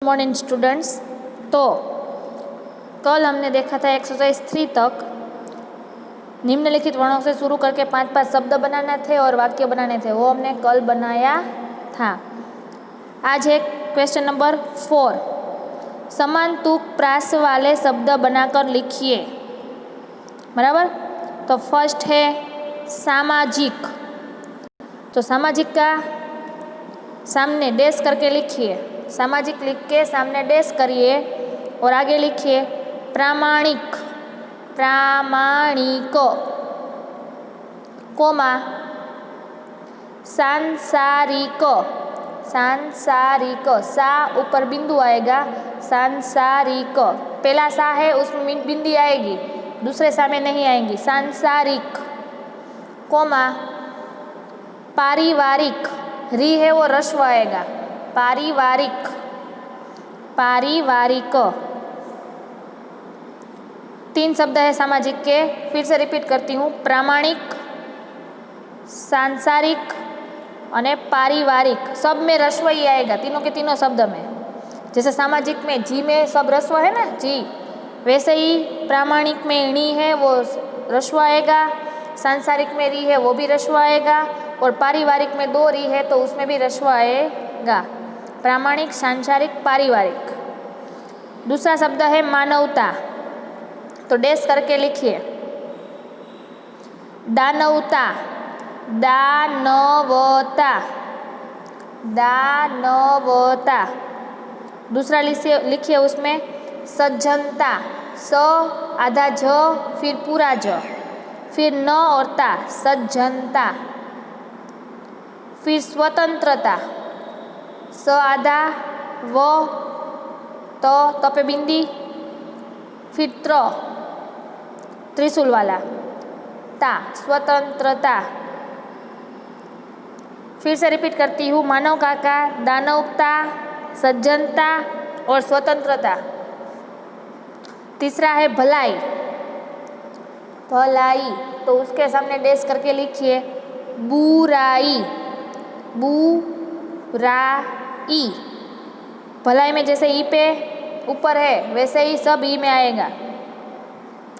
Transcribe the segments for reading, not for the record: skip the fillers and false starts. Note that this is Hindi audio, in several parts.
Morning students. तो कल हमने देखा था एक्सरसाइज 3 तक निम्नलिखित वर्णों से शुरू करके 5-5 शब्द बनाने थे और वाक्य बनाने थे, वो हमने कल बनाया था। आज है क्वेश्चन नंबर 4। समान तुक प्रास वाले शब्द बनाकर लिखिए। बराबर। तो फर्स्ट है सामाजिक। तो सामाजिक का सामने डैश करके लिखिए। सामाजिक लिख के सामने डैश करिए और आगे लिखिए प्रामाणिक। प्रामाणिक कोमा सांसारिक। सांसारिक सा ऊपर बिंदु आएगा। सांसारिक पहला सा है उसमें बिंदी आएगी, दूसरे सा में नहीं आएंगी। सांसारिक कोमा पारिवारिक। री है वो रस्व आएगा। पारिवारिक। पारिवारिक 3 शब्द है सामाजिक के। फिर से रिपीट करती हूँ, प्रामाणिक, सांसारिक और पारिवारिक। सब में रस्व ही आएगा, तीनों के तीनों शब्द में। जैसे सामाजिक में जी में सब रस्व है ना, जी, वैसे ही प्रामाणिक में णी है वो रस्व आएगा, सांसारिक में री है वो भी रस्व आएगा और पारिवारिक में 2 री है तो उसमें भी रस्व आएगा। प्रामाणिक, सांसारिक, पारिवारिक। दूसरा शब्द है मानवता। तो डैश करके लिखिए दानवता। दानवता। दानवता। दूसरा लिखिए उसमें सज्जनता। स आधा ज फिर पूरा ज फिर न और ता, सज्जनता। फिर स्वतंत्रता। स आधा व तो पे बिंदी फिर त्रिशूल वाला ता, स्वतंत्रता। फिर से रिपीट करती हूँ, मानव काका, दानवता, सज्जनता और स्वतंत्रता। तीसरा है भलाई। भलाई तो उसके सामने डैश करके लिखिए बुराई। बुराई। भलाई में जैसे ई पे ऊपर है वैसे ही सब ई में आएगा।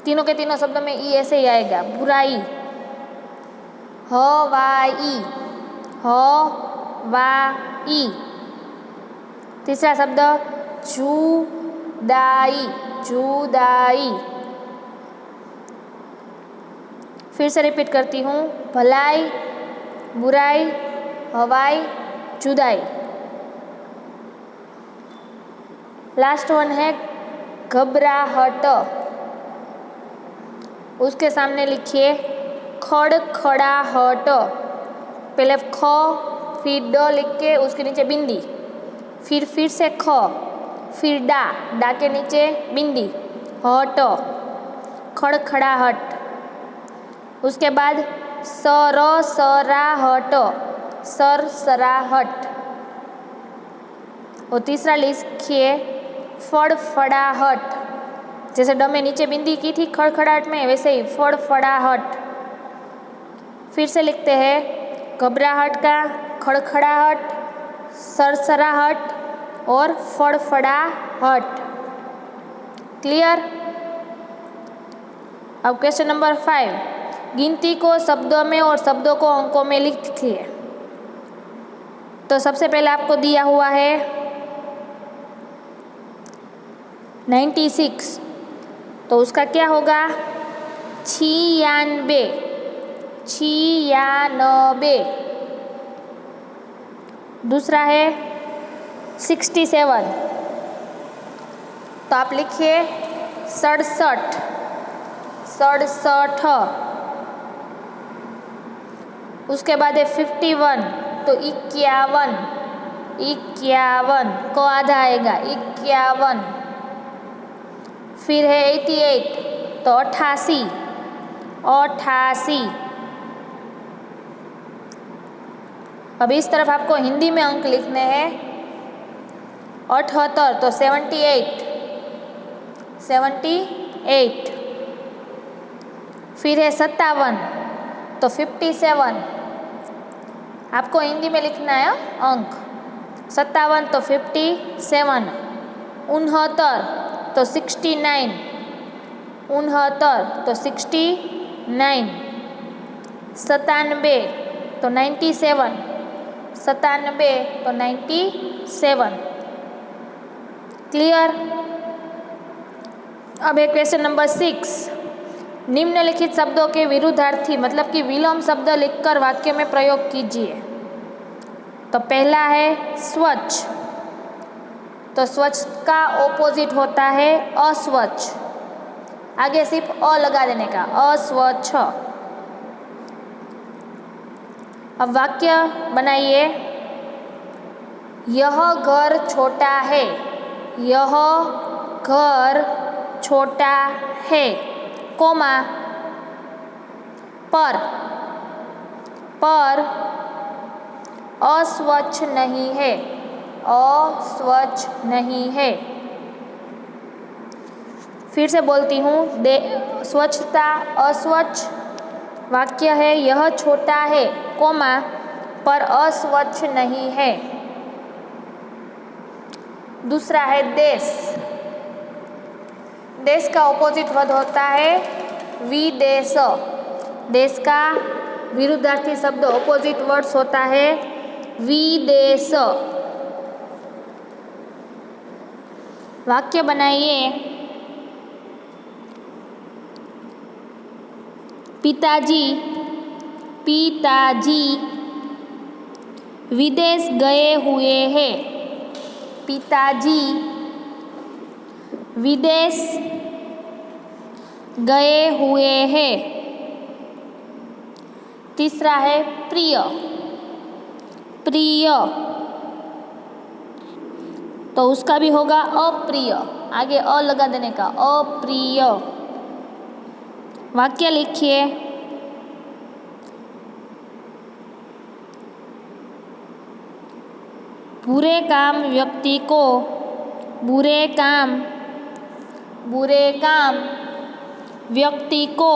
तीनों के तीनों शब्दों में ई ऐसे ही आएगा। बुराई। हवाई। हवाई। तीसरा शब्द जुदाई। जुदाई। फिर से रिपीट करती हूँ, भलाई, बुराई, हवाई, जुदाई। लास्ट वन है घबराहट। उसके सामने लिखिए खड़खड़ाहट। पहले ख फिर ड लिख के उसके नीचे बिंदी, फिर से ख फिर डा के नीचे बिंदी, हट, खड़खड़ाहट। उसके बाद सरसराहट। सरसराहट। और तीसरा लिखिए फड़फड़ाहट। जैसे ड में नीचे बिंदी की थी खड़खड़ाहट में, वैसे ही फड़फड़ाहट। फिर से लिखते हैं घबराहट का, खड़खड़ाहट, सरसराहट और फड़फड़ाहट। क्लियर। अब क्वेश्चन नंबर 5, गिनती को शब्दों में और शब्दों को अंकों में लिखिए। तो सबसे पहले आपको दिया हुआ है 96, तो उसका क्या होगा 96। 96। दूसरा है 67, तो आप लिखिए 67। 67। उसके बाद है 51, तो 51। 51 को आधा आएगा, 51। फिर है 88, तो 88। 88। अब इस तरफ आपको हिंदी में अंक लिखने हैं 78, तो 78। 78। फिर है 57, तो 57। आपको हिंदी में लिखना है अंक 57, तो 57। 69 तो 69, 69 तो 69, 97 तो 97, 97 तो 97। क्लियर। अब है क्वेश्चन नंबर 6। निम्नलिखित शब्दों के विरुद्धार्थी मतलब कि विलोम शब्द लिखकर वाक्य में प्रयोग कीजिए। तो पहला है स्वच्छ, तो स्वच्छ का ऑपोजिट होता है अस्वच्छ, आगे सिर्फ अ लगा देने का, अस्वच्छ। अब वाक्य बनाइए। यह घर छोटा है, यह घर छोटा है, कोमा पर अस्वच्छ नहीं है, अस्वच्छ नहीं है। फिर से बोलती हूँ, स्वच्छता अस्वच्छ वाक्य है, यह छोटा है, कोमा पर अस्वच्छ नहीं है। दूसरा है देश, देश का ऑपोजिट वर्ड होता है विदेश, देश का विरुद्धार्थी शब्द ऑपोजिट वर्ड्स होता है विदेश। वाक्य बनाइए। पिताजी, पिताजी विदेश गए हुए हैं, पिताजी विदेश गए हुए हैं। तीसरा है प्रिय, प्रिय तो उसका भी होगा अप्रिय, आगे अ लगा देने का, अप्रिय। वाक्य लिखिए। बुरे काम व्यक्ति को, बुरे काम व्यक्ति को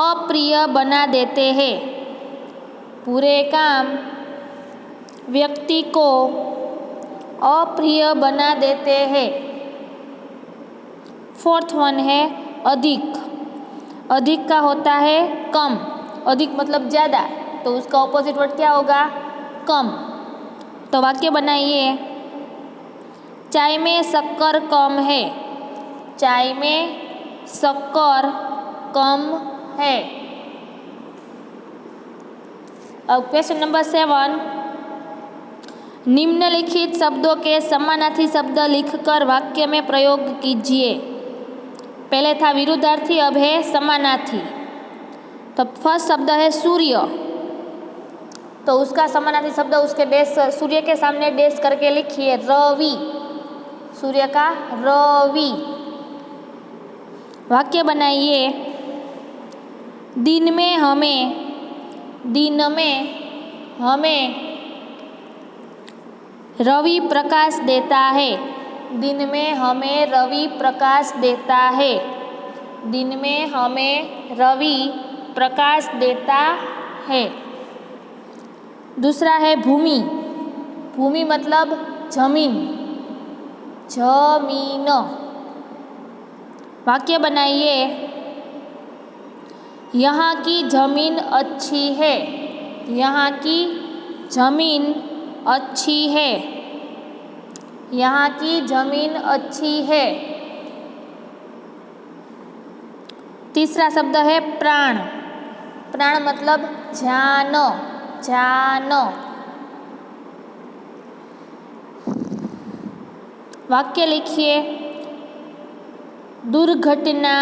अप्रिय बना देते हैं, बुरे काम व्यक्ति को अप्रिय बना देते हैं। फोर्थ वन है अधिक, अधिक का होता है कम, अधिक मतलब ज़्यादा, तो उसका ऑपोजिट वर्ड क्या होगा, कम। तो वाक्य बनाइए। चाय में शक्कर कम है, चाय में शक्कर कम है। अब क्वेश्चन नंबर 7। निम्नलिखित शब्दों के समानार्थी शब्द लिखकर वाक्य में प्रयोग कीजिए। पहले था विरुद्धार्थी, अब है समानार्थी। तो फर्स्ट शब्द है सूर्य, तो उसका समानार्थी शब्द उसके डैश, सूर्य के सामने डैश करके लिखिए रवि, सूर्य का रवि। वाक्य बनाइए। दिन में हमें रवि प्रकाश देता है, दिन में हमें रवि प्रकाश देता है, दिन में हमें रवि प्रकाश देता है। दूसरा है भूमि, भूमि मतलब जमीन, जमीन। वाक्य बनाइए। यहाँ की जमीन अच्छी है, यहाँ की जमीन अच्छी है, यहाँ की जमीन अच्छी है। तीसरा शब्द है प्राण, प्राण मतलब जान, जान। वाक्य लिखिए। दुर्घटना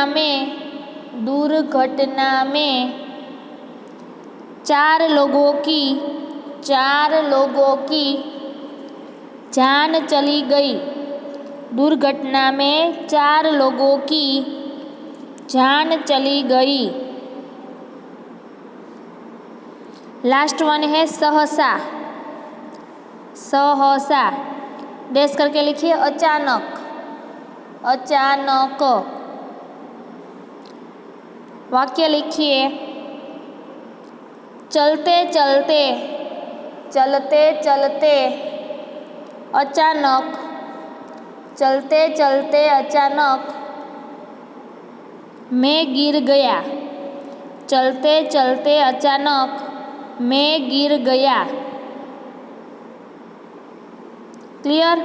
में 4 लोगों की जान चली गई, दुर्घटना में 4 लोगों की जान चली गई। लास्ट वन है सहसा, सहसा डैश करके लिखिए अचानक, अचानक। वाक्य लिखिए। चलते चलते अचानक चलते चलते अचानक मैं गिर गया। चलते चलते अचानक मैं गिर गया। क्लियर।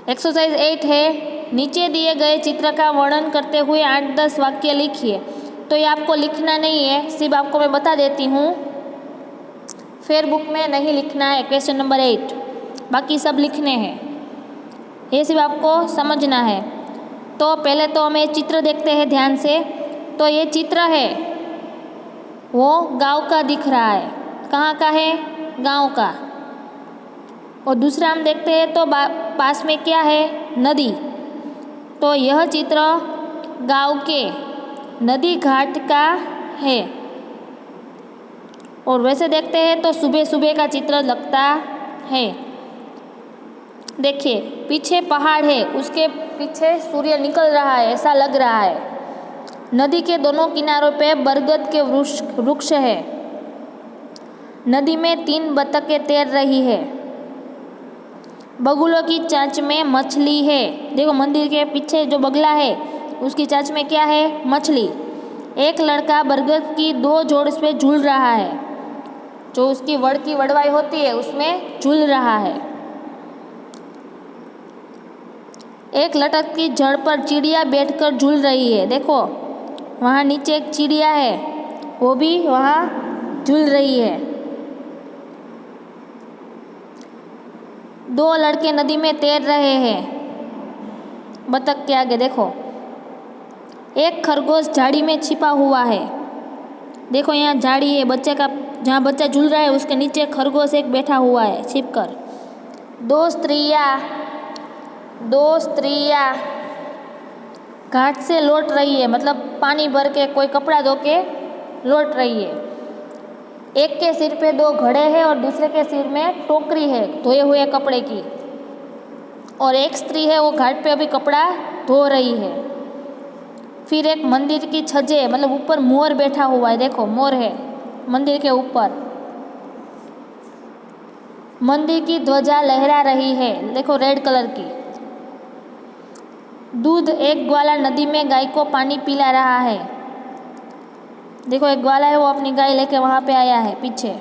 एक्सरसाइज 8 है, नीचे दिए गए चित्र का वर्णन करते हुए 8-10 वाक्य लिखिए। तो ये आपको लिखना नहीं है, सिर्फ आपको मैं बता देती हूँ, फिर बुक में नहीं लिखना है। क्वेश्चन नंबर 8 बाकी सब लिखने हैं, ये सिर्फ आपको समझना है। तो पहले तो हम ये चित्र देखते हैं ध्यान से। तो ये चित्र है वो गांव का दिख रहा है। कहाँ का है? गांव का। और दूसरा हम देखते हैं तो पास में क्या है? नदी। तो यह चित्र गांव के नदी घाट का है। और वैसे देखते हैं तो सुबह सुबह का चित्र लगता है। देखिए पीछे पहाड़ है, उसके पीछे सूर्य निकल रहा है ऐसा लग रहा है। नदी के दोनों किनारों पे बरगद के वृक्ष है। नदी में 3 बतखें तैर रही है। बगुलों की चांच में मछली है। देखो मंदिर के पीछे जो बगला है उसकी चांच में क्या है? मछली। एक लड़का बरगद की 2 जोड़ पे झूल रहा है, जो उसकी वड़ की वड़वाई होती है उसमें झूल रहा है। एक लटकती जड़ पर चिड़िया बैठकर झूल रही है। देखो वहाँ नीचे एक चिड़िया है, वो भी वहाँ झूल रही है। 2 लड़के नदी में तैर रहे हैं बतख के आगे। देखो एक खरगोश झाड़ी में छिपा हुआ है। देखो यहाँ झाड़ी है, बच्चे का जहाँ बच्चा झूल रहा है उसके नीचे खरगोश एक बैठा हुआ है छिपकर। 2 स्त्रियाँ घाट से लौट रही है, मतलब पानी भर के कोई कपड़ा धो के लौट रही है। एक के सिर पे 2 घड़े हैं और दूसरे के सिर में टोकरी है धोए हुए कपड़े की। और एक स्त्री है वो घाट पे अभी कपड़ा धो रही है। फिर एक मंदिर की छज्जे, मतलब ऊपर मोर बैठा हुआ है। देखो मोर है मंदिर के ऊपर। मंदिर की ध्वजा लहरा रही है, देखो रेड कलर की। दूध एक ग्वाला नदी में गाय को पानी पिला रहा है। देखो एक ग्वाला है वो अपनी गाय लेके वहाँ पे आया है पीछे।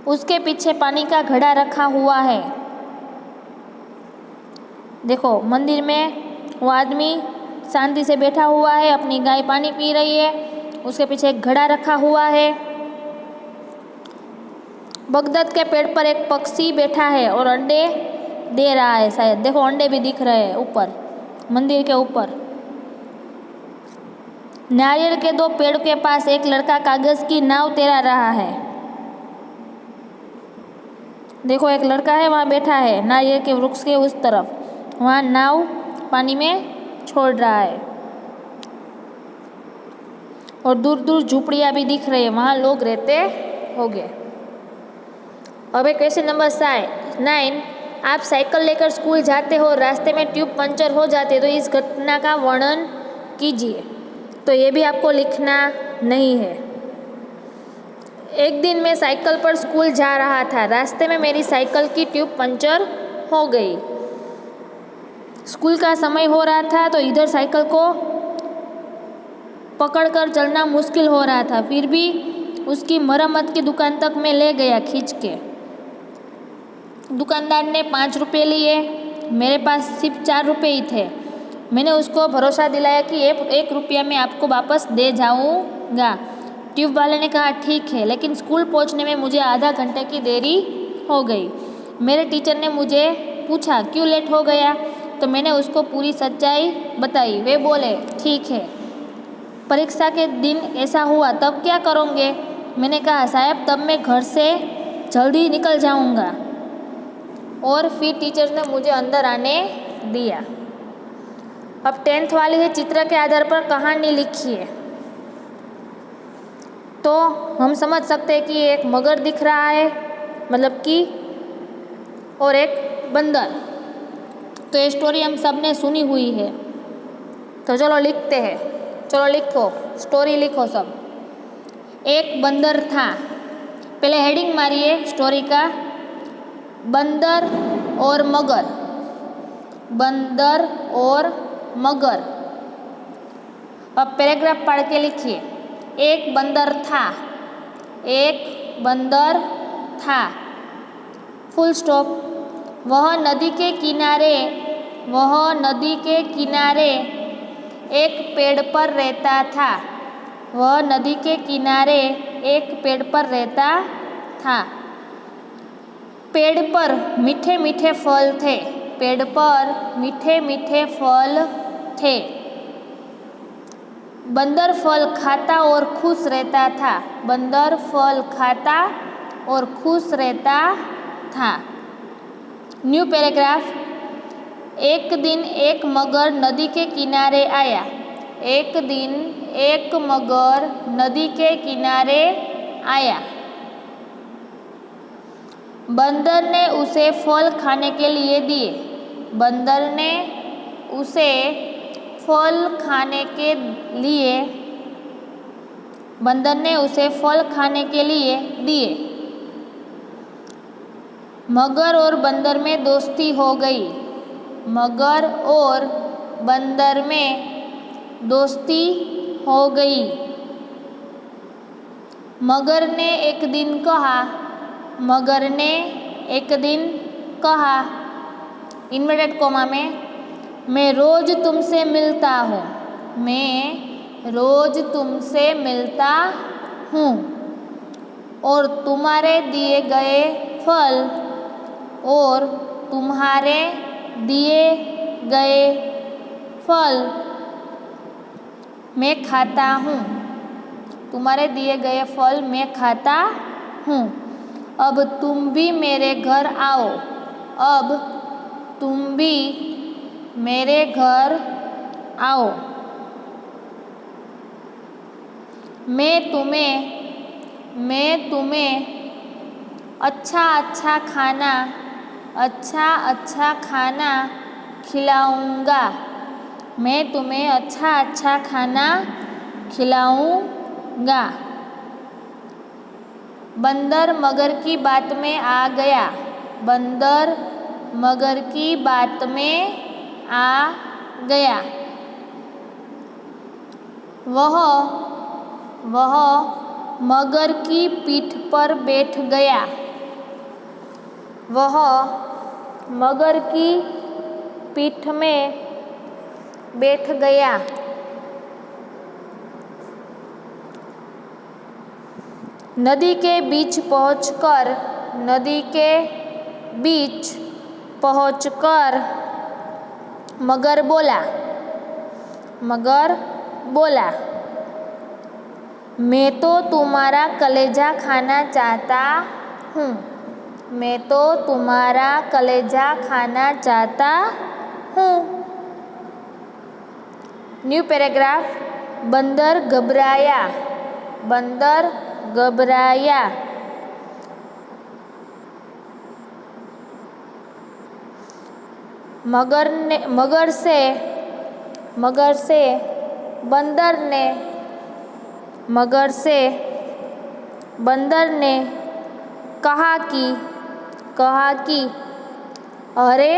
उसके पीछे पानी का घड़ा रखा हुआ है। देखो मंदिर में वो आदमी शांति से बैठा हुआ है, अपनी गाय पानी पी रही है, उसके पीछे एक घड़ा रखा हुआ है। बगदद के पेड़ पर एक पक्षी बैठा है और अंडे दे रहा है शायद। देखो अंडे भी दिख रहे हैं ऊपर मंदिर के ऊपर। नारियल के 2 पेड़ के पास एक लड़का कागज की नाव तैरा रहा है। देखो एक लड़का है वहाँ बैठा है नारियल के वृक्ष के उस तरफ, वहाँ नाव पानी में छोड़ रहा है। और दूर दूर झुपड़ियाँ भी दिख रही है, वहाँ लोग रहते होंगे। अब क्वेश्चन नंबर 9, आप साइकिल लेकर स्कूल जाते हो, रास्ते में ट्यूब पंचर हो जाती है तो इस घटना का वर्णन कीजिए। तो ये भी आपको लिखना नहीं है। एक दिन मैं साइकिल पर स्कूल जा रहा था, रास्ते में मेरी साइकिल की ट्यूब पंचर हो गई। स्कूल का समय हो रहा था तो इधर साइकिल को पकड़कर चलना मुश्किल हो रहा था, फिर भी उसकी मरम्मत की दुकान तक मैं ले गया खींच के। दुकानदार ने 5 रुपये लिए, मेरे पास सिर्फ 4 रुपये ही थे। मैंने उसको भरोसा दिलाया कि 1 रुपया मैं आपको वापस दे जाऊंगा। ट्यूब वाले ने कहा ठीक है, लेकिन स्कूल पहुंचने में मुझे आधा घंटे की देरी हो गई। मेरे टीचर ने मुझे पूछा क्यों लेट हो गया, तो मैंने उसको पूरी सच्चाई बताई। वे बोले ठीक है, परीक्षा के दिन ऐसा हुआ तब क्या करोगे? मैंने कहा साहब तब मैं घर से जल्दी निकल जाऊंगा। और फिर टीचर ने मुझे अंदर आने दिया। अब 10th वाली है, चित्र के आधार पर कहानी लिखिए। तो हम समझ सकते हैं कि एक मगर दिख रहा है, मतलब कि, और एक बंदर। तो ये स्टोरी हम सब ने सुनी हुई है। तो चलो लिखते हैं, चलो लिखो, स्टोरी लिखो सब। एक बंदर था, पहले हेडिंग मारिए स्टोरी का, बंदर और मगर। बंदर और मगर। अब पैराग्राफ पढ़ के लिखिए। एक बंदर था, एक बंदर था, फुल स्टॉप। वह नदी के किनारे, वह नदी के किनारे एक पेड़ पर रहता था। वह नदी के किनारे एक पेड़ पर रहता था। पेड़ पर मीठे मीठे फल थे। पेड़ पर मीठे मीठे फल थे। बंदर फल खाता और खुश रहता था। बंदर फल खाता और खुश रहता था। New paragraph. एक दिन एक मगर नदी के किनारे आया। एक दिन एक मगर नदी के किनारे आया। बंदर ने उसे फल खाने के लिए दिए। बंदर ने उसे फल खाने के लिए, बंदर ने उसे फल खाने के लिए दिए। मगर और बंदर में दोस्ती हो गई। मगर और बंदर में दोस्ती हो गई। मगर ने एक दिन कहा, मगर ने एक दिन कहा, इन्वर्टेड कॉमा में, मैं रोज तुमसे मिलता हूँ। मैं रोज तुमसे मिलता हूँ और तुम्हारे दिए गए फल, और तुम्हारे दिए गए फल मैं खाता हूँ। तुम्हारे दिए गए फल मैं खाता हूँ। अब तुम भी मेरे घर आओ। अब तुम भी मेरे घर आओ। मैं तुम्हें अच्छा अच्छा खाना खिलाऊंगा। मैं तुम्हें अच्छा अच्छा खाना खिलाऊंगा। बंदर मगर की बात में आ गया। बंदर मगर की बात में आ गया। वह मगर की पीठ पर बैठ गया। वह मगर की पीठ में बैठ गया। नदी के बीच पहुंचकर मगर बोला, मैं तो तुम्हारा कलेजा खाना चाहता हूँ। मैं तो तुम्हारा कलेजा खाना चाहता हूँ। New paragraph. बंदर घबराया। बंदर घबराया। मगर से बंदर ने कहा कि अरे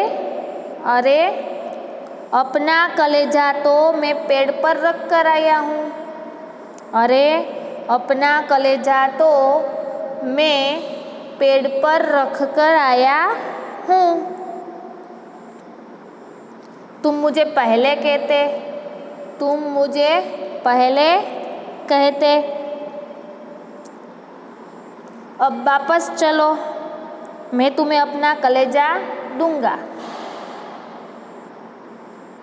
अपना कलेजा तो मैं पेड़ पर रख कर आया हूँ। अरे अपना कलेजा तो मैं पेड़ पर रख कर आया हूँ। तुम मुझे पहले कहते। अब वापस चलो, मैं तुम्हें अपना कलेजा दूंगा।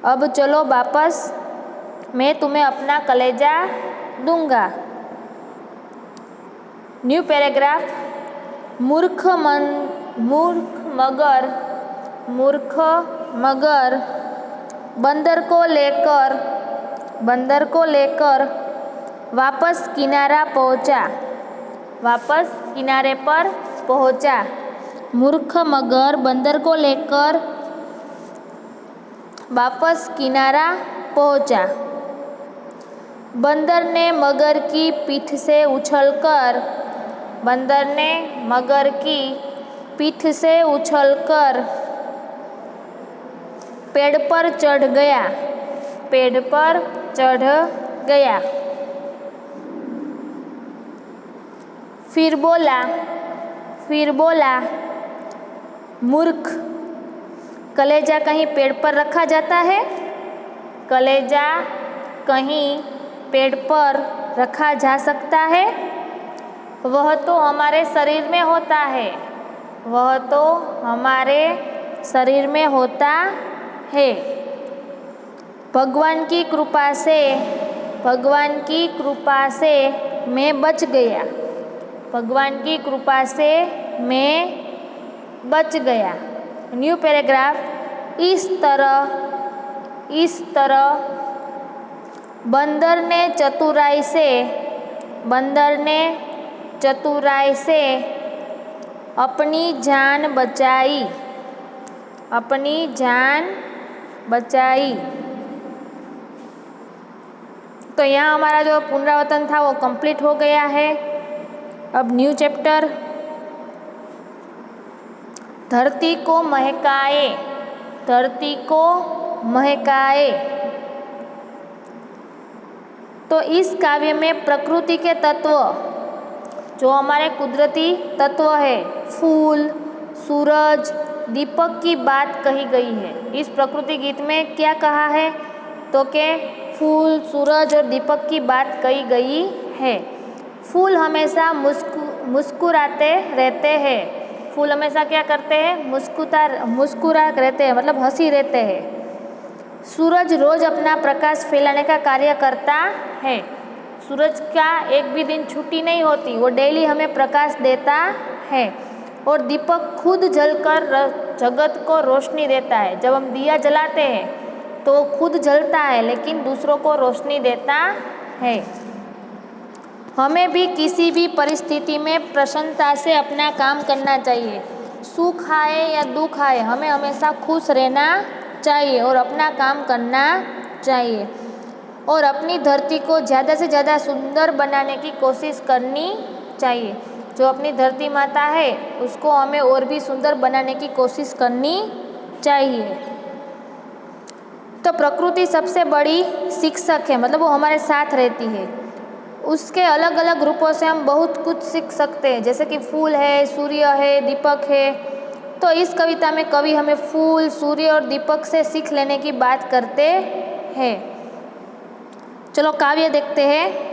अब चलो वापस, मैं तुम्हें अपना कलेजा दूंगा। New paragraph. मूर्ख मगर बंदर को लेकर वापस किनारे पर पहुंचा। मूर्ख मगर बंदर को लेकर वापस किनारा पहुंचा। बंदर ने मगर की पीठ से उछलकर बंदर ने मगर की पीठ से उछलकर पेड़ पर चढ़ गया। पेड़ पर चढ़ गया। फिर बोला मूर्ख, कलेजा कहीं पेड़ पर रखा जाता है? कलेजा कहीं पेड़ पर रखा जा सकता है? वह तो हमारे शरीर में होता है। वह तो हमारे शरीर में होता है। भगवान की कृपा से मैं बच गया। भगवान की कृपा से मैं बच गया। New paragraph. इस तरह बंदर ने चतुराई से अपनी जान बचाई। तो यहाँ हमारा जो पुनरावर्तन था वो कंप्लीट हो गया है। अब न्यू चैप्टर। धरती को महकाए। तो इस काव्य में प्रकृति के तत्व, जो हमारे कुदरती तत्व है, फूल, सूरज, दीपक की बात कही गई है। इस प्रकृति गीत में क्या कहा है? तो के फूल, सूरज और दीपक की बात कही गई है। फूल हमेशा मुस्कुराते रहते हैं। फूल हमेशा क्या करते हैं? मुस्कुरा रहते हैं, मतलब हंसी रहते हैं। सूरज रोज अपना प्रकाश फैलाने का कार्य करता है। सूरज का एक भी दिन छुट्टी नहीं होती, वो डेली हमें प्रकाश देता है। और दीपक खुद जलकर जगत को रोशनी देता है। जब हम दिया जलाते हैं तो खुद जलता है, लेकिन दूसरों को रोशनी देता है। हमें भी किसी भी परिस्थिति में प्रसन्नता से अपना काम करना चाहिए। सुख आए या दुख आए, हमें हमेशा खुश रहना चाहिए और अपना काम करना चाहिए। और अपनी धरती को ज़्यादा से ज़्यादा सुंदर बनाने की कोशिश करनी चाहिए। जो अपनी धरती माता है उसको हमें और भी सुंदर बनाने की कोशिश करनी चाहिए। तो प्रकृति सबसे बड़ी शिक्षक है, मतलब वो हमारे साथ रहती है। उसके अलग अलग रूपों से हम बहुत कुछ सीख सकते हैं, जैसे कि फूल है, सूर्य है, दीपक है। तो इस कविता में कवि हमें फूल, सूर्य और दीपक से सीख लेने की बात करते हैं। चलो काव्य देखते हैं।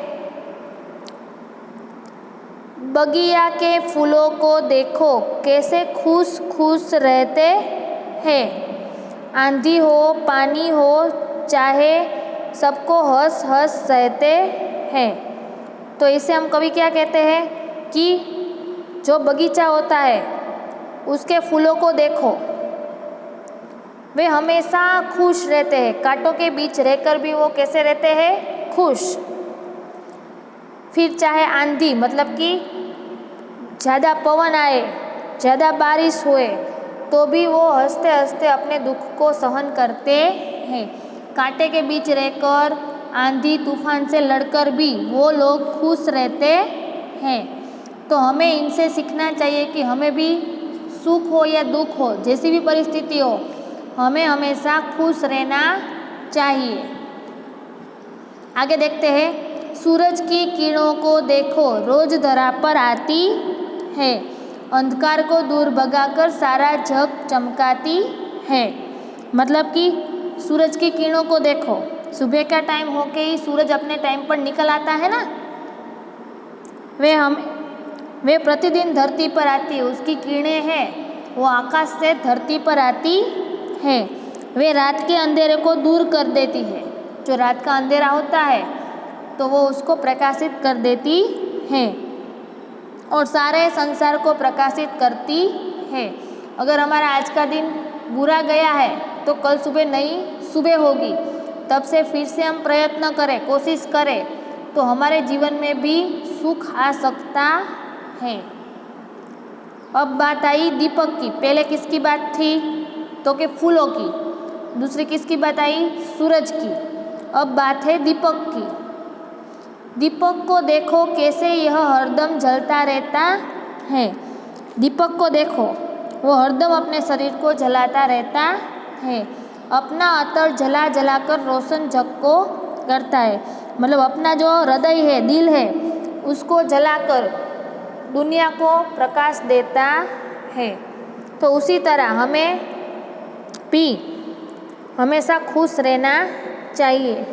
बगिया के फूलों को देखो कैसे खुश खुश रहते हैं। आंधी हो, पानी हो, चाहे सबको हंस हंस सहते हैं। तो इसे हम कवि क्या कहते हैं कि जो बगीचा होता है उसके फूलों को देखो, वे हमेशा खुश रहते हैं। कांटों के बीच रहकर भी वो कैसे रहते हैं? खुश। फिर चाहे आंधी, मतलब कि ज़्यादा पवन आए, ज़्यादा बारिश हुए, तो भी वो हंसते हंसते अपने दुख को सहन करते हैं। कांटे के बीच रहकर, आंधी तूफान से लड़कर भी वो लोग खुश रहते हैं। तो हमें इनसे सीखना चाहिए कि हमें भी सुख हो या दुख हो, जैसी भी परिस्थिति हो, हमें हमेशा खुश रहना चाहिए। आगे देखते हैं। सूरज की किरणों को देखो रोज धरा पर आती है। अंधकार को दूर भगाकर सारा जग चमकाती है। मतलब कि सूरज की किरणों को देखो, सुबह का टाइम होके ही सूरज अपने टाइम पर निकल आता है ना। वे प्रतिदिन धरती पर आती है। उसकी किरणें हैं वो आकाश से धरती पर आती है। वे रात के अंधेरे को दूर कर देती है। जो रात का अंधेरा होता है तो वो उसको प्रकाशित कर देती है और सारे संसार को प्रकाशित करती है। अगर हमारा आज का दिन बुरा गया है तो कल सुबह नई सुबह होगी। तब से फिर से हम प्रयत्न करें, कोशिश करें, तो हमारे जीवन में भी सुख आ सकता है। अब बात आई दीपक की। पहले किसकी बात थी? तो के फूलों की। दूसरी किसकी बात आई? सूरज की। अब बात है दीपक की। दीपक को देखो कैसे यह हरदम जलता रहता है। दीपक को देखो, वो हरदम अपने शरीर को जलाता रहता है। अपना अतर जला जलाकर रोशन जग को करता है, मतलब अपना जो हृदय है, दिल है, उसको जलाकर दुनिया को प्रकाश देता है। तो उसी तरह हमें भी हमेशा खुश रहना चाहिए।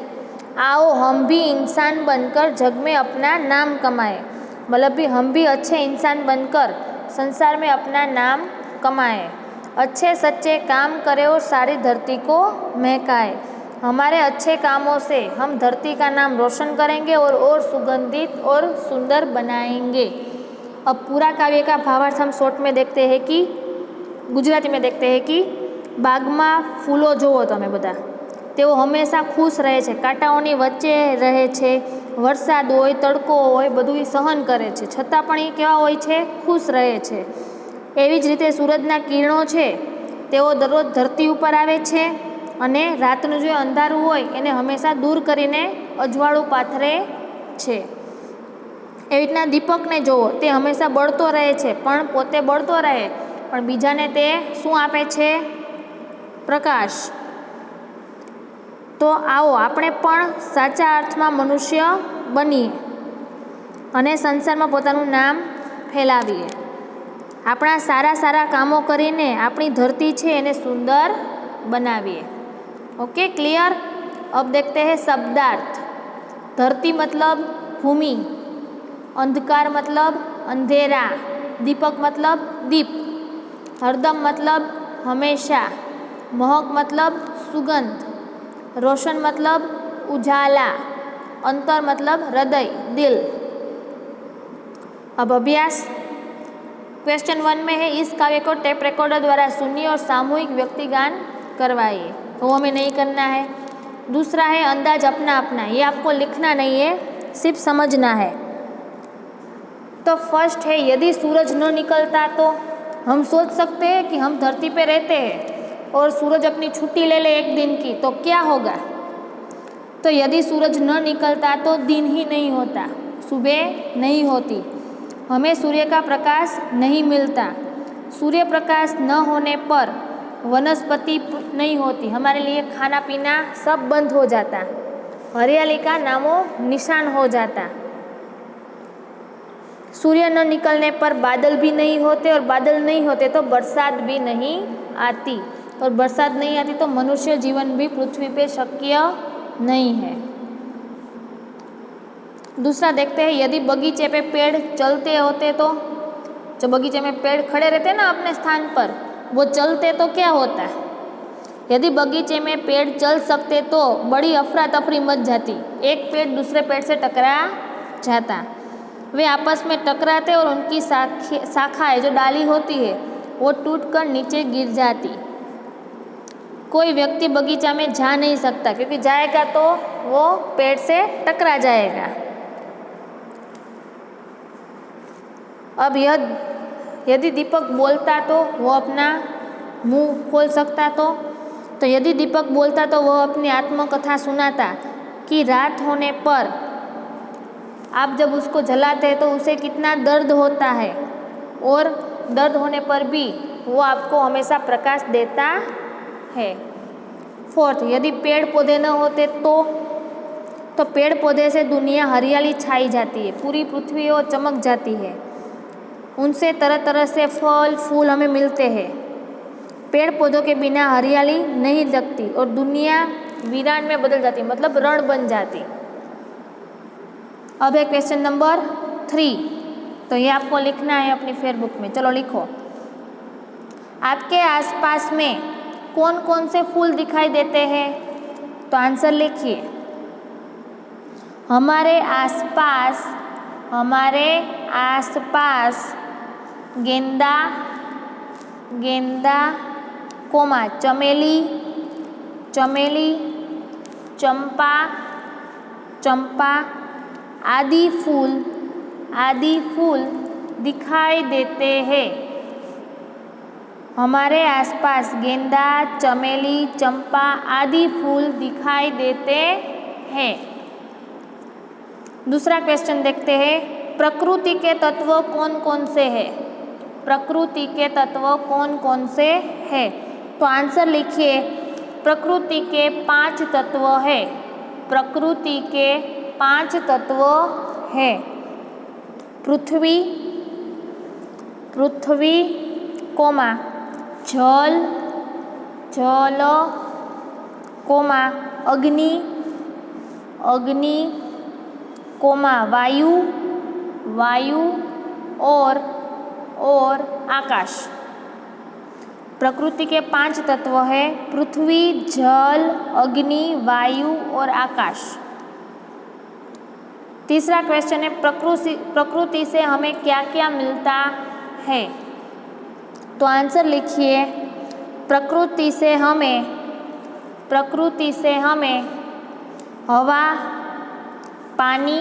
आओ हम भी इंसान बनकर जग में अपना नाम कमाएं, मतलब भी हम भी अच्छे इंसान बनकर संसार में अपना नाम कमाएं। अच्छे सच्चे काम करें और सारी धरती को महकाएं। हमारे अच्छे कामों से हम धरती का नाम रोशन करेंगे और सुगंधित और सुंदर बनाएंगे। अब पूरा काव्य का भावार्थ हम शॉर्ट में देखते हैं कि गुजराती में देखते हैं कि बागમાં ફૂલો જોવો તમે બધા, તેઓ હંમેશા ખુશ રહે છે, કાંટાઓની વચ્ચે રહે છે, વરસાદ હોય, તડકો હોય, બધું સહન કરે છે, છતાં પણ એ કેવા હોય છે? ખુશ રહે છે। એવી જ રીતે સૂરજના કિરણો છે, તેઓ દરરોજ ધરતી ઉપર આવે છે અને રાતનું જે અંધારું હોય એને હંમેશા દૂર કરીને અજવાળું પાથરે છે। એવી રીતના દીપકને જુઓ, તે હંમેશા બળતો રહે છે, પણ પોતે બળતો રહે પણ બીજાને તે શું આપે છે? પ્રકાશ। તો આવો આપણે પણ સાચા અર્થમાં મનુષ્ય બનીએ અને સંસારમાં પોતાનું નામ ફેલાવીએ। આપણા સારા સારા કામો કરીને આપણી ધરતી છે એને સુંદર બનાવીએ। Okay, clear. अब देखते हैं शब्दार्थ। धरती मतलब भूमि, अंधकार मतलब अंधेरा, दीपक मतलब दीप, हरदम मतलब हमेशा, महक मतलब सुगंध, रोशन मतलब उजाला, अंतर मतलब हृदय, दिल। अब अभ्यास। क्वेश्चन 1 में है इस काव्य को टेप रिकॉर्डर द्वारा सुनिए और सामूहिक व्यक्तिगान करवाइए। वो हमें नहीं करना है। दूसरा है अंदाज अपना अपना, ये आपको लिखना नहीं है, सिर्फ समझना है। तो फर्स्ट है यदि सूरज न निकलता तो हम सोच सकते हैं कि हम धरती पे रहते हैं और सूरज अपनी छुट्टी ले ले एक दिन की तो क्या होगा? तो यदि सूरज न निकलता तो दिन ही नहीं होता, सुबह नहीं होती, हमें सूर्य का प्रकाश नहीं मिलता, सूर्य प्रकाश न होने पर वनस्पति नहीं होती, हमारे लिए खाना पीना सब बंद हो जाता, हरियाली का नामो निशान हो जाता, सूर्य न निकलने पर बादल भी नहीं होते और बादल नहीं होते तो बरसात भी नहीं आती और बरसात नहीं आती तो मनुष्य जीवन भी पृथ्वी पे शक्य नहीं है। दूसरा देखते हैं यदि बगीचे पे पेड़ चलते होते तो, जो बगीचे में पेड़ खड़े रहते ना अपने स्थान पर, वो चलते तो क्या होता? यदि बगीचे में पेड़ चल सकते तो बड़ी अफरा तफरी मच जाती, एक पेड़ दूसरे पेड़ से टकरा जाता, वे आपस में टकराते और उनकी शाखाएं जो डाली होती है वो टूटकर नीचे गिर जाती। कोई व्यक्ति बगीचा में जा नहीं सकता क्योंकि जाएगा तो वो पेड़ से टकरा जाएगा। अब यदि दीपक बोलता तो वो अपना मुंह खोल सकता, तो यदि दीपक बोलता तो वह अपनी आत्मकथा सुनाता कि रात होने पर आप जब उसको जलाते हैं तो उसे कितना दर्द होता है और दर्द होने पर भी वो आपको हमेशा प्रकाश देता है। फोर्थ, यदि पेड़ पौधे न होते तो पेड़ पौधे से दुनिया हरियाली छाई जाती है, पूरी पृथ्वी और चमक जाती है, उनसे तरह तरह से फल फूल हमें मिलते हैं। पेड़ पौधों के बिना हरियाली नहीं लगती और दुनिया वीरान में बदल जाती, मतलब रण बन जाती। अब है क्वेश्चन नंबर 3, तो ये आपको लिखना है अपनी फेयरबुक में। चलो लिखो, आपके आसपास में कौन कौन से फूल दिखाई देते हैं? तो आंसर लिखिए। हमारे आसपास गेंदा कोमा चमेली, चंपा आदि फूल दिखाई देते हैं। हमारे आसपास गेंदा, चमेली, चंपा आदि फूल दिखाई देते हैं। दूसरा क्वेश्चन देखते हैं, प्रकृति के तत्व कौन कौन से हैं? प्रकृति के तत्व कौन कौन से हैं? तो आंसर लिखिए, प्रकृति के 5 तत्व है। प्रकृति के 5 तत्व है। पृथ्वी, पृथ्वी कोमा जल, जल कोमा अग्नि, अग्नि कोमा वायु, वायु और आकाश। प्रकृति के 5 तत्व है, पृथ्वी, जल, अग्नि, वायु और आकाश। तीसरा क्वेश्चन है, प्रकृति से हमें क्या क्या मिलता है? तो आंसर लिखिए, प्रकृति से हमें हवा, पानी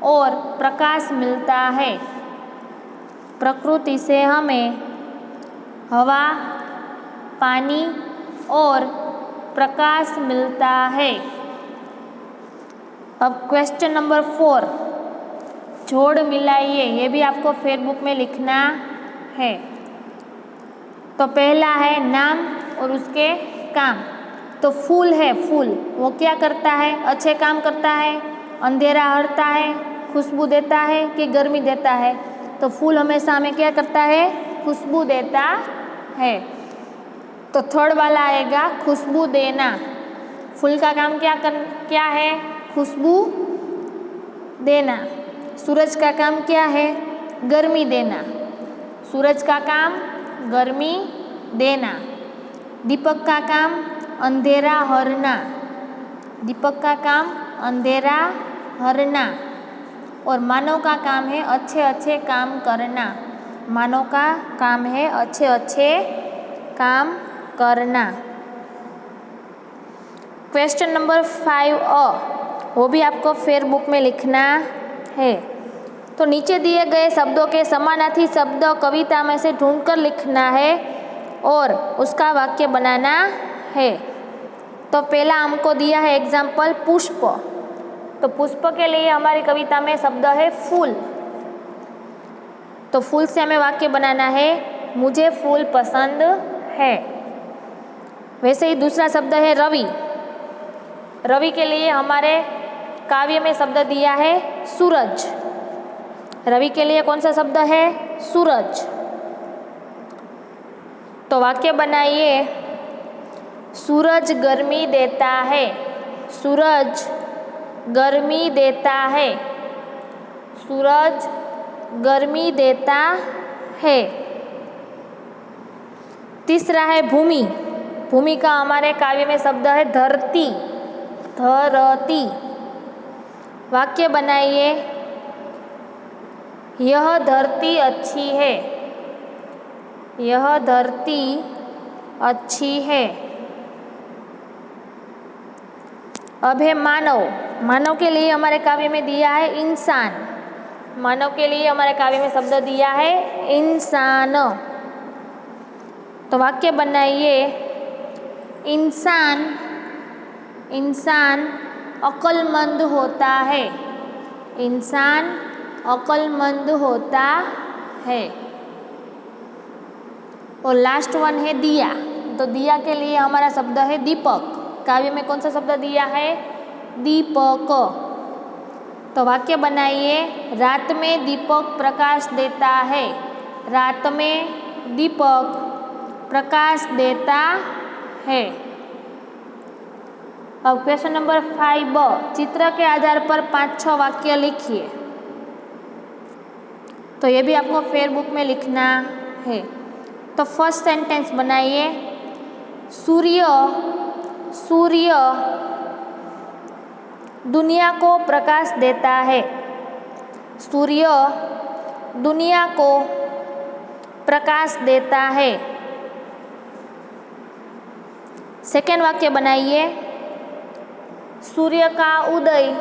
और प्रकाश मिलता है। प्रकृति से हमें हवा, पानी और प्रकाश मिलता है। अब क्वेश्चन नंबर 4, जोड़ मिलाइए, ये भी आपको फेसबुक में लिखना है। तो पहला है नाम और उसके काम। तो फूल है, फूल वो क्या करता है? अच्छे काम करता है, अंधेरा हटता है, खुशबू देता है कि गर्मी देता है? तो फूल हमेशा हमें क्या करता है? खुशबू देता है। तो थर्ड वाला आएगा खुशबू देना। फूल का काम क्या है? खुशबू देना। सूरज का काम क्या है? गर्मी देना। सूरज का काम गर्मी देना। दीपक का काम अंधेरा हरना। दीपक का काम अंधेरा हरना। और मानव का काम है अच्छे अच्छे काम करना। मानव का काम है अच्छे अच्छे काम करना। क्वेश्चन नंबर 5 वो भी आपको फेसबुक में लिखना है। तो नीचे दिए गए शब्दों के समानार्थी शब्द कविता में से ढूंढकर लिखना है और उसका वाक्य बनाना है। तो पहला हमको दिया है एग्जाम्पल पुष्प। तो पुष्प के लिए हमारी कविता में शब्द है फूल। तो फूल से हमें वाक्य बनाना है, मुझे फूल पसंद है। वैसे ही दूसरा शब्द है रवि। रवि के लिए हमारे काव्य में शब्द दिया है सूरज। रवि के लिए कौन सा शब्द है? सूरज। तो वाक्य बनाइए, सूरज गर्मी देता है। सूरज गर्मी देता है। सूरज गर्मी देता है। तीसरा है भूमि। भूमि का हमारे काव्य में शब्द है धरती। धरती। वाक्य बनाइए, यह धरती अच्छी है। यह धरती अच्छी है। अब है मानव। मानव के लिए हमारे काव्य में दिया है इंसान। मानव के लिए हमारे काव्य में शब्द दिया है इंसान। तो वाक्य बनाइए, इंसान इंसान अक्लमंद होता है। इंसान अक्लमंद होता है। और लास्ट वन है दिया। तो दिया के लिए हमारा शब्द है दीपक। काव्य में कौन सा शब्द दिया है? दीपक। तो वाक्य बनाइए, रात में दीपक प्रकाश देता है। रात में दीपक प्रकाश देता है। अब क्वेश्चन नंबर 5 चित्र के आधार पर 5-6 वाक्य लिखिए। तो ये भी आपको फेसबुक में लिखना है। तो फर्स्ट सेंटेंस बनाइए, सूर्य सूर्य दुनिया को प्रकाश देता है। सूर्य दुनिया को प्रकाश देता है। सेकेंड वाक्य बनाइए, सूर्य का उदय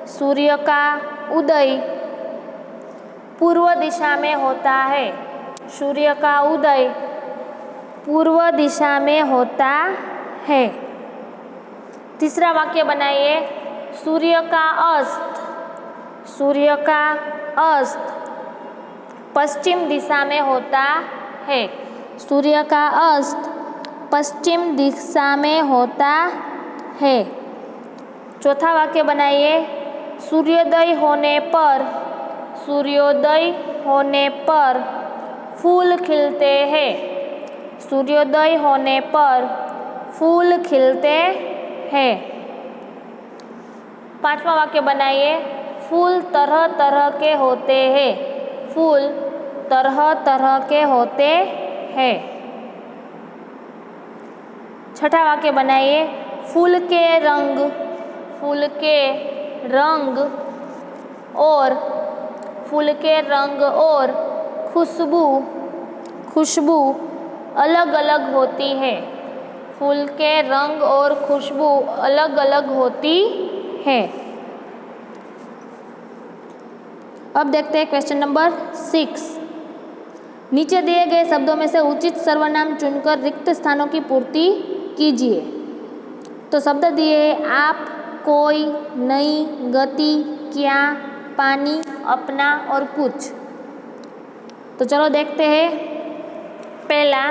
सूर्य का उदय पूर्व दिशा में होता है। सूर्य का उदय पूर्व दिशा में होता है। तीसरा वाक्य बनाइए, सूर्य का अस्त सूर्य का अस्त पश्चिम दिशा में होता है। सूर्य का अस्त पश्चिम दिशा में होता है। चौथा वाक्य बनाइए। सूर्योदय होने पर फूल खिलते हैं। सूर्योदय होने पर फूल खिलते हैं। पांचवा वाक्य बनाइए। फूल तरह तरह के होते हैं। फूल तरह तरह के होते हैं। छठा वाक्य बनाइए। फूल के रंग और खुशबू अलग अलग होती है। फूल के रंग और खुशबू अलग अलग होती है। अब देखते हैं क्वेश्चन नंबर 6। नीचे दिए गए शब्दों में से उचित सर्वनाम चुनकर रिक्त स्थानों की पूर्ति कीजिए। तो शब्द दिए हैं आप, कोई, नई, गति, क्या, पानी, अपना और कुछ। तो चलो देखते हैं। पहला,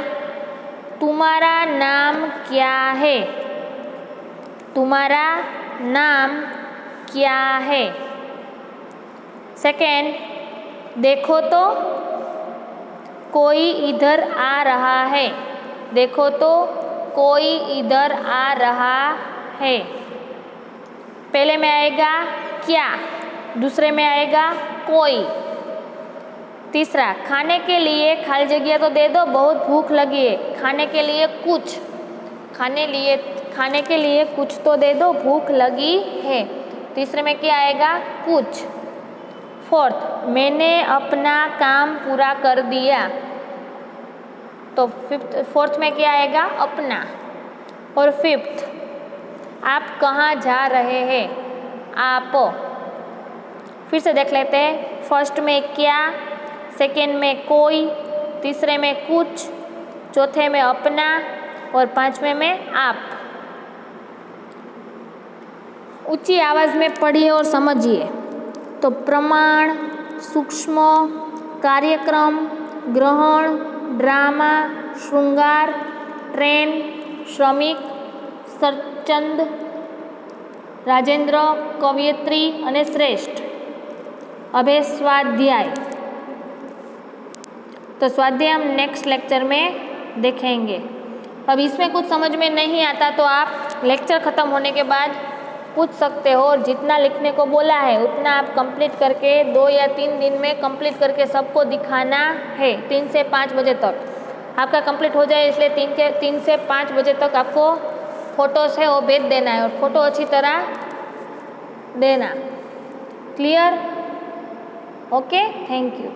तुम्हारा नाम क्या है? तुम्हारा नाम क्या है? सेकेंड, देखो तो कोई इधर आ रहा है। देखो तो कोई इधर आ रहा है। पहले में आएगा क्या, दूसरे में आएगा कोई। तीसरा, खाने के लिए खाली जगह तो दे दो, बहुत भूख लगी है। खाने के लिए कुछ, खाने के लिए कुछ तो दे दो, भूख लगी है। तीसरे में क्या आएगा? कुछ। फोर्थ, मैंने अपना काम पूरा कर दिया। तो फोर्थ में क्या आएगा? अपना। और फिफ्थ, आप कहाँ जा रहे हैं? आप। फिर से देख लेते हैं। फर्स्ट में क्या, सेकेंड में कोई, तीसरे में कुछ, चौथे में अपना और पांचवें में आप। ऊंची आवाज में पढ़िए और समझिए। तो प्रमाण, सूक्ष्म, कार्यक्रम, ग्रहण, ड्रामा, श्रृंगार, ट्रेन, श्रमिक, सरचंद, राजेंद्र, कवयित्री અને श्रेष्ठ। अब है स्वाध्याय। तो स्वाध्याय हम नेक्स्ट लेक्चर में देखेंगे। अब इसमें कुछ समझ में नहीं आता तो आप लेक्चर ख़त्म होने के बाद पूछ सकते हो, और जितना लिखने को बोला है उतना आप कंप्लीट करके 2 या 3 दिन में कंप्लीट करके सबको दिखाना है। 3 से 5 बजे तक आपका कंप्लीट हो जाए, इसलिए 3 से 5 बजे तक आपको फ़ोटोज़ है वो भेज देना है, और फ़ोटो अच्छी तरह देना। क्लियर? Okay, thank you.